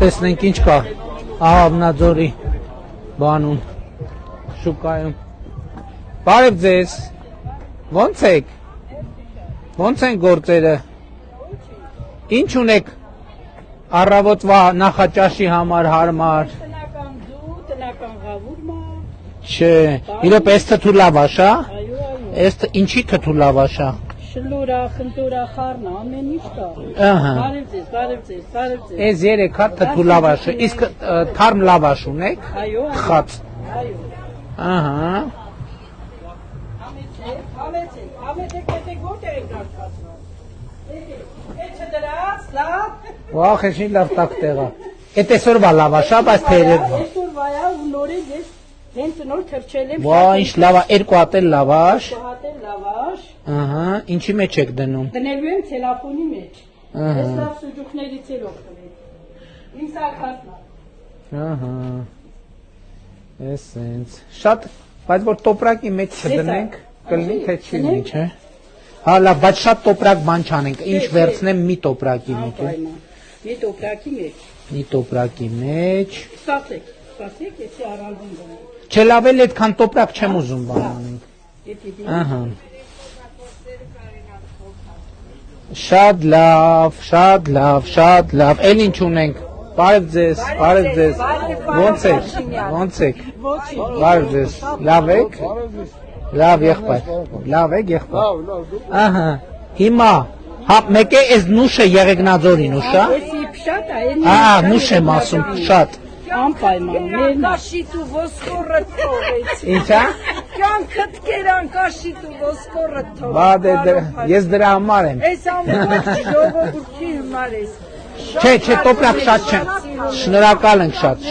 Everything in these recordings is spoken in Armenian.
Տեսնենք ինչ կա Աղավնաձորի բանում շուկայում։ Բարև ձեզ։ Ոնց եք։ Ոնց են գործերը։ Ինչ ունեք առավոտվա նախաճաշի համար հարմար։ Տնական ձու, տնական ղավուրմա։ Չէ, իրոք էս թթու լավաշ է։ Այո։ Էս ինչի թթու լավաշ է։ Շլուրա, խնդուրա, խառնա, ամեն ինչ կա։ Ահա։ Բարև ձեզ։ Էս 3 հատ թթու լավաշ է։ Իսկ թարմ լավաշ ունեք։ Այո։ Թխած։ Այո։ Ահա։ Համեցեք, որտեղ եք դարձածում։ Էջը դրած, լավ։ Վախ, էշի լավ տակտեղա։ Էդ այսօրվա լավաշ է, բայց թե երևա։ Այսօրվա է ու նորից ես հենց նոր թրջել եմ։ Ვა, ինչ լավ է, 2 հատ էլ լավաշ։ 2 հատ էլ լավաշ։ Ահա, ինչի մեջ եք դնում։ Դնելու եմ ցելոֆոնի մեջ։ Ահա։ Ես լավ սուջուկներից էլ օգտվել։ Իմ սարքածն է։ Ահա։ Էսենց։ Շատ, բայց որ տոպրակի մեջ չդնենք, կլինի թե չի լինի, չէ։ Հա, լավ, բայց շատ տոպրակ բան չանենք, ինչ վերցնեմ մի տոպրակի մեջ։ Մի տոպրակի մեջ։ Մի տոպրակի մեջ։ Ստացեք, եսի առալվում դնեմ։ Չէ, լավ էլ այդքան տոպրակ չեմ ուզում բան անենք։ Ահա։ Շատ լավ, էլ ինչ ունենք։ Բարև ձեզ։ Ոնց եք։ Բարև ձեզ։ Լավ եք։ Լավ եղբայր։ Ահա։ Հիմա հա մեկ է այս նուշը Եղեգնաձորի նուշ է։ Եսի փշատ է։ Ահա, նուշ եմ ասում, շատ։ Անպայման։ Կաշիտ ու ոսկորը թողեցի։ Ինչա։ Կյանքդ կերան կաշիտ ու ոսկորը թող։ Բա ես դրա համար եմ։ Այս ամբողջ ժողովրդի համար ես։ Չէ, տոպրակ շատ չեմ։ Շնորհակալ ենք շատ։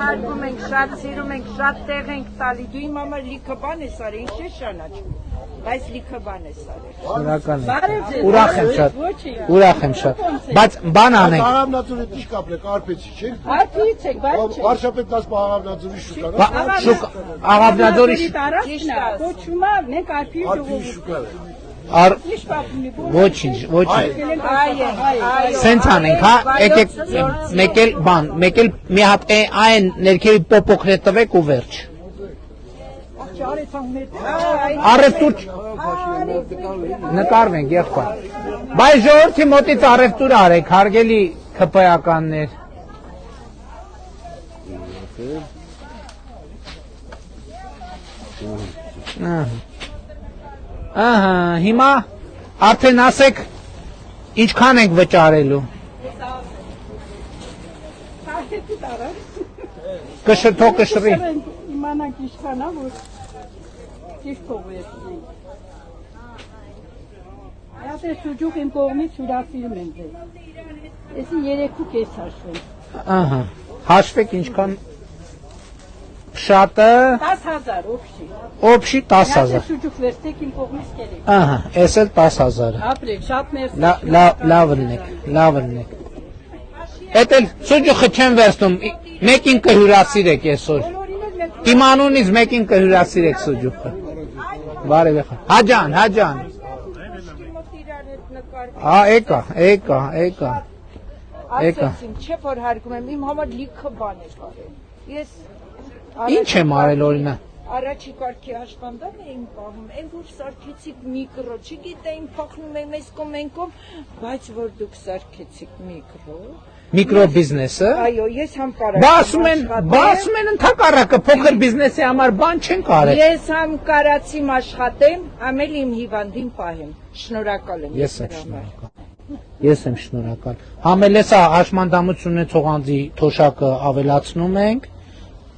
Հարգում ենք, շատ սիրում ենք, շատ տեղ ենք տալի։ Դու իմ համար լիքը բան ես արել, ինչ է շանաչում։ Բայց լիքը բան ես արել։ Շնորհակալ եմ։ Ուրախ եմ շատ։ Բայց բան անենք։ Աղավնաձորի դիշ կապլեք, արպեցի չէ։ Արդից եք, բայց չէ։ Վարշապետ դաս Աղավնաձորի շուկան։ Շուկ Աղավնաձորի Ճիշտ է։ Կոչումը մենք արփի Արփի ժողովուրդ։ շուկա։ Ոչինչ։ Այ Սենց անենք, հա, եկեք մեկ էլ մի հատ այն ներքևի պոպոքն է տվեք ու վերջ։ Առևտուր նկարվենք, եղբայր։ Բայց ժողովրդի մոտից առևտուր արեք, հարգելի ՔՊ-ականներ։ Ահա, հիմա արդեն ասեք ինչքան ենք վճարելու։ Կշրի։ Իմանանք ինչքան է, որ ճիշտ փողվեցնենք։ Այսպես սուջուկ իմ կողմից հյուրասիրում են ձեզ։ Եսի 3.5 հաշվենք։ Ահա, հաշվեք ինչքան փշատը 10,000 օբշի։ օբշի 10,000։ Այսպես սուջուկ վերցեք իմ կողմից կերեք։ Ահա, էս էլ 10,000։ Ապրեք, շատ մերսի։ Լավ լինեք։ Էդ էլ սուջուխը չեմ վերցնում, մեկին կհյուրասիրեք այսօր։ Իմ անունից մեկին կհյուրասիրեք սուջուխը։ Բարև եղա։ Հաջան։ Հա, եկա։ ասեցինք, չէ որ հարգում եմ, իմ համար լիքը բան եք արել։ Ես Ինչ եմ արել օրինակ։ Առաջի կարգի աշխատանքն էին պահում, այն որ սարքեցիք միկրո, չգիտեին փոխնում եմ այս կոմենկով, բայց որ դուք սարքեցիք Միկրո բիզնեսը։ Այո, ես համ կարացի։ Բասում են ընդհակառակը փոքր բիզնեսի համար բան չեն կարել։ Ես համ կարացի աշխատեմ, համ էլ իմ հիվանդին պահեմ։ Շնորհակալ եմ։ Ես եմ շնորհակալ։ Համ էլ էսա հաշմանդամություն ունեցող անձի թոշակը ավելացնում ենք։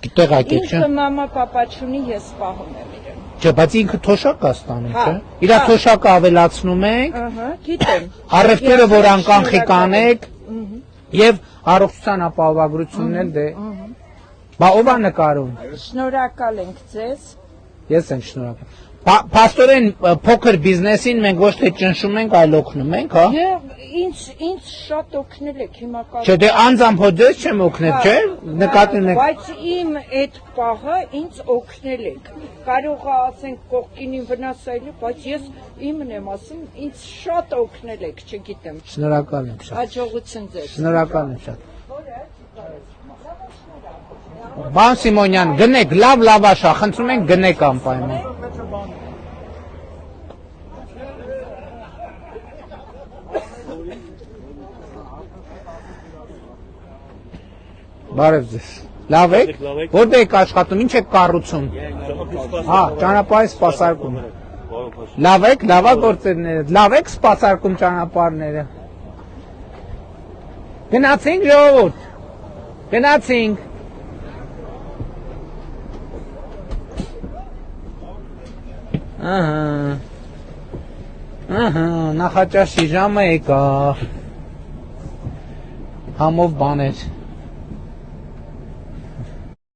Տեղակ եք, չէ՞։ Ինքը մամա պապա չունի, ես պահում եմ իրեն։ Չէ, բայց ինքը թոշակ է ստանում, չէ՞։ Իր թոշակը ավելացնում ենք։ Ահա, գիտեմ։ Առևտուրը որ անկանխիկ անեք եւ առողջության ապահովագրությունն էլ դե։ Բա ով է նկարում։ Շնորհակալ ենք ձեզ։ Ես եմ շնորհակալ։ Փաստորեն փոքր բիզնեսին մենք ոչ թե ճնշում ենք, այլ օգնում ենք, հա։ Ինձ շատ օգնել եք հիմա կարող։ Չէ, դե անձամբ հոդես չեմ օգնել, չէ՞։ Նկատի ունեք։ Բայց իմ այդ պահը ինձ օգնել եք։ Կարող է ասենք կողքինին վնասել, բայց ես իմն եմ ասում, ինձ շատ օգնել եք, չգիտեմ։ Շնորհակալ եմ շատ։ Հաջողություն ձեզ։ Շնորհակալ եմ շատ։ Բան Սիմոնյան, գնեք, լավ աշա, խնդրում ենք գնեք անպայման։ Բարև ձեզ։ Լավ եք։ Որտե՞ղ եք աշխատում, ինչ եք կառուցում։ Հա, ճանապարհի սպասարկում։ Լավ եք, լավա գործերները։ Լավ եք սպասարկում ճանապարհները։ Գնացինք ժողովուրդ։ Գնացինք։ Ահա, նախաճաշի ժամը եկա։ Համով բաներ։